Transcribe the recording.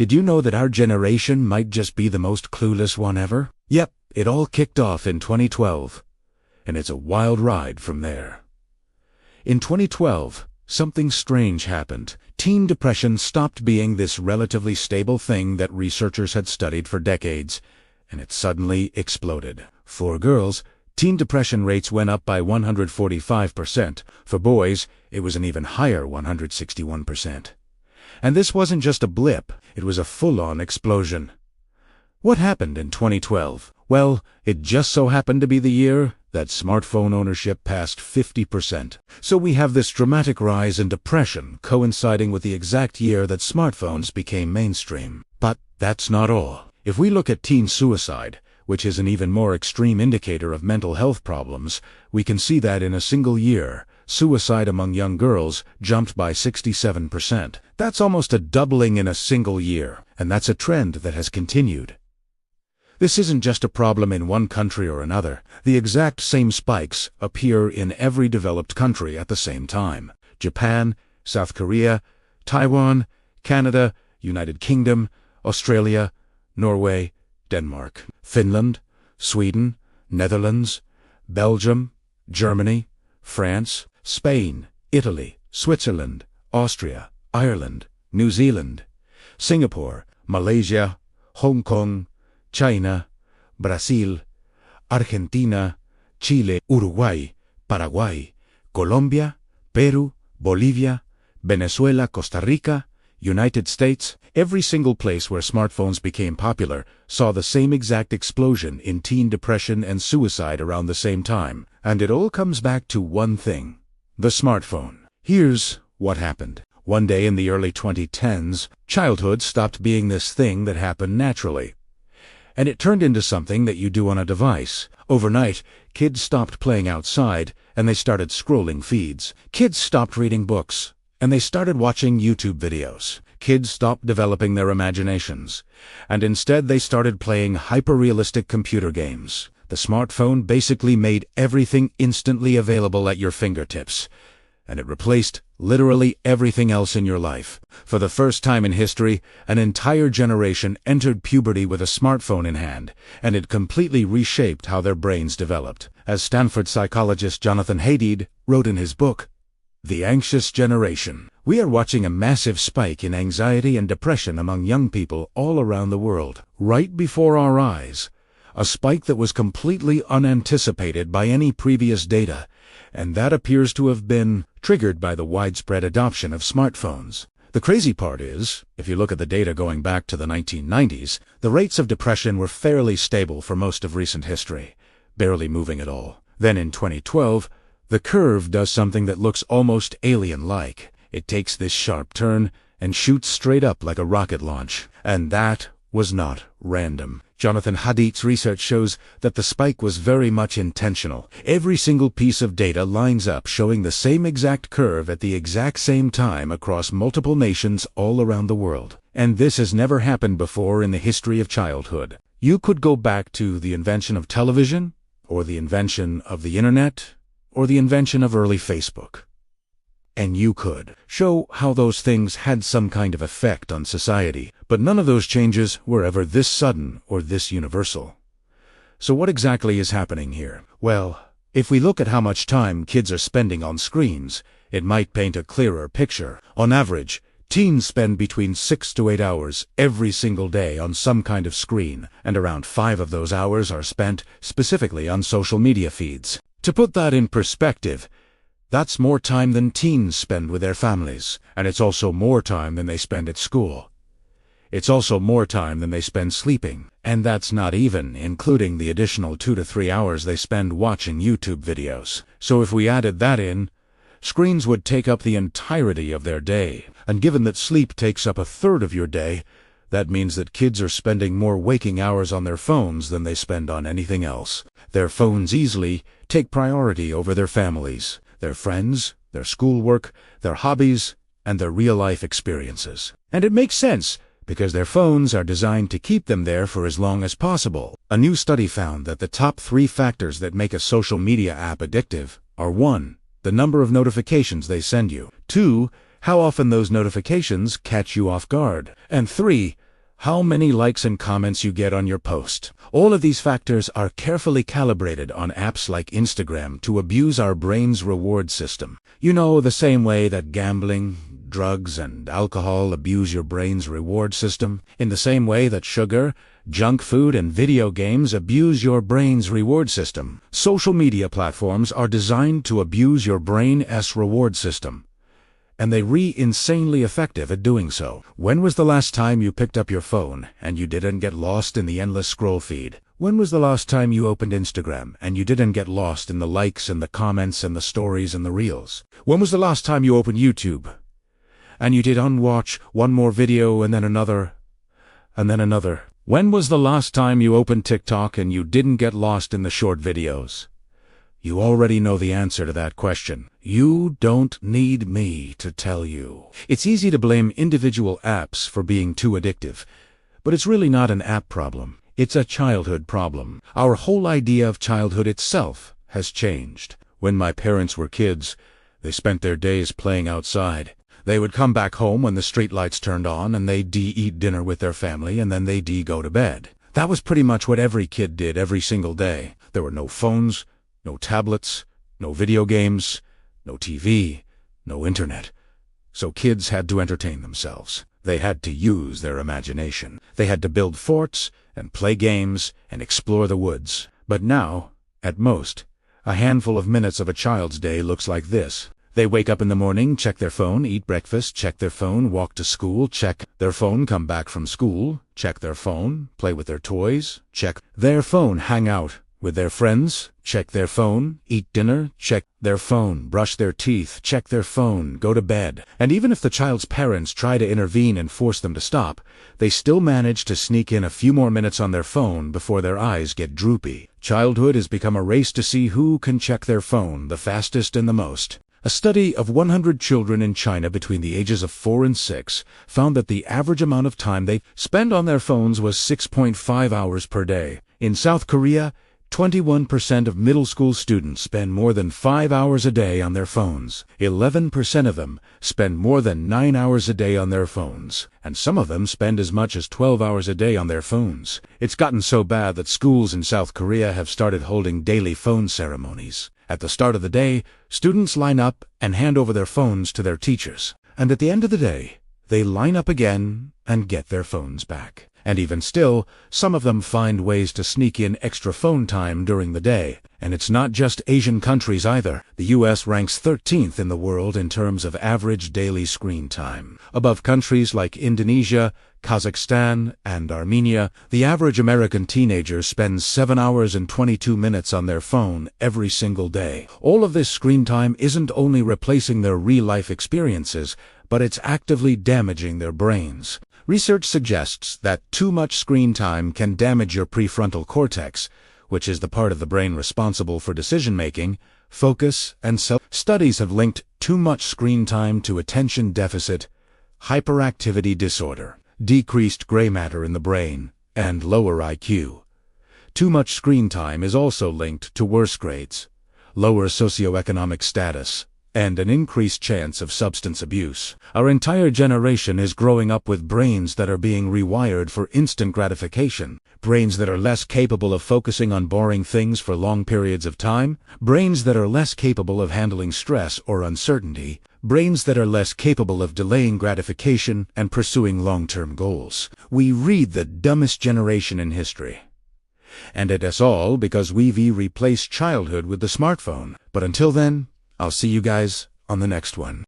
Did you know that our generation might just be the most clueless one ever? Yep, it all kicked off in 2012, and it's a wild ride from there. In 2012, something strange happened. Teen depression stopped being this relatively stable thing that researchers had studied for decades, and it suddenly exploded. For girls, teen depression rates went up by 145%. For boys, it was an even higher 161%. And this wasn't just a blip, it was a full-on explosion. What happened in 2012? Well, it just so happened to be the year that smartphone ownership passed 50%. So we have this dramatic rise in depression coinciding with the exact year that smartphones became mainstream. But that's not all. If we look at teen suicide, which is an even more extreme indicator of mental health problems, we can see that in a single year, suicide among young girls jumped by 67%. That's almost a doubling in a single year, and that's a trend that has continued. This isn't just a problem in one country or another. The exact same spikes appear in every developed country at the same time. Japan, South Korea, Taiwan, Canada, United Kingdom, Australia, Norway, Denmark, Finland, Sweden, Netherlands, Belgium, Germany, France, Spain, Italy, Switzerland, Austria, Ireland, New Zealand, Singapore, Malaysia, Hong Kong, China, Brazil, Argentina, Chile, Uruguay, Paraguay, Colombia, Peru, Bolivia, Venezuela, Costa Rica, United States. Every single place where smartphones became popular saw the same exact explosion in teen depression and suicide around the same time. And it all comes back to one thing: the smartphone. Here's what happened. One day in the early 2010s, childhood stopped being this thing that happened naturally, and it turned into something that you do on a device. Overnight, kids stopped playing outside, and they started scrolling feeds. Kids stopped reading books, and they started watching YouTube videos. Kids stopped developing their imaginations, and instead they started playing hyper-realistic computer games. The smartphone basically made everything instantly available at your fingertips, and it replaced literally everything else in your life. For the first time in history, an entire generation entered puberty with a smartphone in hand, and it completely reshaped how their brains developed. As Stanford psychologist Jonathan Haidt wrote in his book, The Anxious Generation, we are watching a massive spike in anxiety and depression among young people all around the world, right before our eyes. A spike that was completely unanticipated by any previous data, and that appears to have been triggered by the widespread adoption of smartphones. The crazy part is, if you look at the data going back to the 1990s, the rates of depression were fairly stable for most of recent history, barely moving at all. Then in 2012, the curve does something that looks almost alien-like. It takes this sharp turn and shoots straight up like a rocket launch. And that was not random. Jonathan Haidt's research shows that the spike was very much intentional. Every single piece of data lines up showing the same exact curve at the exact same time across multiple nations all around the world. And this has never happened before in the history of childhood. You could go back to the invention of television, or the invention of the internet, or the invention of early Facebook. And you could show how those things had some kind of effect on society, but none of those changes were ever this sudden or this universal. So what exactly is happening here? Well, if we look at how much time kids are spending on screens, it might paint a clearer picture. On average, teens spend between 6 to 8 hours every single day on some kind of screen, and around 5 of those hours are spent specifically on social media feeds. To put that in perspective, that's more time than teens spend with their families, and it's also more time than they spend at school. It's also more time than they spend sleeping, and that's not even including the additional 2 to 3 hours they spend watching YouTube videos. So if we added that in, screens would take up the entirety of their day, and given that sleep takes up a third of your day, that means that kids are spending more waking hours on their phones than they spend on anything else. Their phones easily take priority over their families, their friends, their schoolwork, their hobbies, and their real-life experiences. And it makes sense, because their phones are designed to keep them there for as long as possible. A new study found that the top 3 factors that make a social media app addictive are 1. The number of notifications they send you, 2. How often those notifications catch you off guard, and 3. how many likes and comments you get on your post. All of these factors are carefully calibrated on apps like Instagram to abuse our brain's reward system. You know, the same way that gambling, drugs, and alcohol abuse your brain's reward system, in the same way that sugar, junk food, and video games abuse your brain's reward system. Social media platforms are designed to abuse your brain's reward system, and they're insanely effective at doing so. When was the last time you picked up your phone and you didn't get lost in the endless scroll feed? When was the last time you opened Instagram and you didn't get lost in the likes and the comments and the stories and the reels? When was the last time you opened YouTube and you did unwatch one more video and then another and then another? When was the last time you opened TikTok and you didn't get lost in the short videos? You already know the answer to that question. You don't need me to tell you. It's easy to blame individual apps for being too addictive, but it's really not an app problem. It's a childhood problem. Our whole idea of childhood itself has changed. When my parents were kids, they spent their days playing outside. They would come back home when the streetlights turned on, and they'd eat dinner with their family, and then they'd go to bed. That was pretty much what every kid did every single day. There were no phones, no tablets, no video games, no TV, no internet. So kids had to entertain themselves. They had to use their imagination. They had to build forts and play games and explore the woods. But now, at most, a handful of minutes of a child's day looks like this. They wake up in the morning, check their phone, eat breakfast, check their phone, walk to school, check their phone, come back from school, check their phone, play with their toys, check their phone, hang out with their friends, check their phone, eat dinner, check their phone, brush their teeth, check their phone, go to bed. And even if the child's parents try to intervene and force them to stop, they still manage to sneak in a few more minutes on their phone before their eyes get droopy. Childhood has become a race to see who can check their phone the fastest and the most. A study of 100 children in China between the ages of 4 and 6 found that the average amount of time they spend on their phones was 6.5 hours per day. In South Korea, 21% of middle school students spend more than 5 hours a day on their phones. 11% of them spend more than 9 hours a day on their phones. And some of them spend as much as 12 hours a day on their phones. It's gotten so bad that schools in South Korea have started holding daily phone ceremonies. At the start of the day, students line up and hand over their phones to their teachers. And at the end of the day, they line up again and get their phones back. And even still, some of them find ways to sneak in extra phone time during the day. And it's not just Asian countries either. The U.S. ranks 13th in the world in terms of average daily screen time. Above countries like Indonesia, Kazakhstan, and Armenia, the average American teenager spends 7 hours and 22 minutes on their phone every single day. All of this screen time isn't only replacing their real-life experiences, but it's actively damaging their brains. Research suggests that too much screen time can damage your prefrontal cortex, which is the part of the brain responsible for decision-making, focus, and Studies have linked too much screen time to attention deficit, hyperactivity disorder, decreased gray matter in the brain, and lower IQ. Too much screen time is also linked to worse grades, lower socioeconomic status, and an increased chance of substance abuse. Our entire generation is growing up with brains that are being rewired for instant gratification, brains that are less capable of focusing on boring things for long periods of time, brains that are less capable of handling stress or uncertainty, brains that are less capable of delaying gratification and pursuing long-term goals. We read the dumbest generation in history. And it is all because we've replaced childhood with the smartphone. But until then, I'll see you guys on the next one.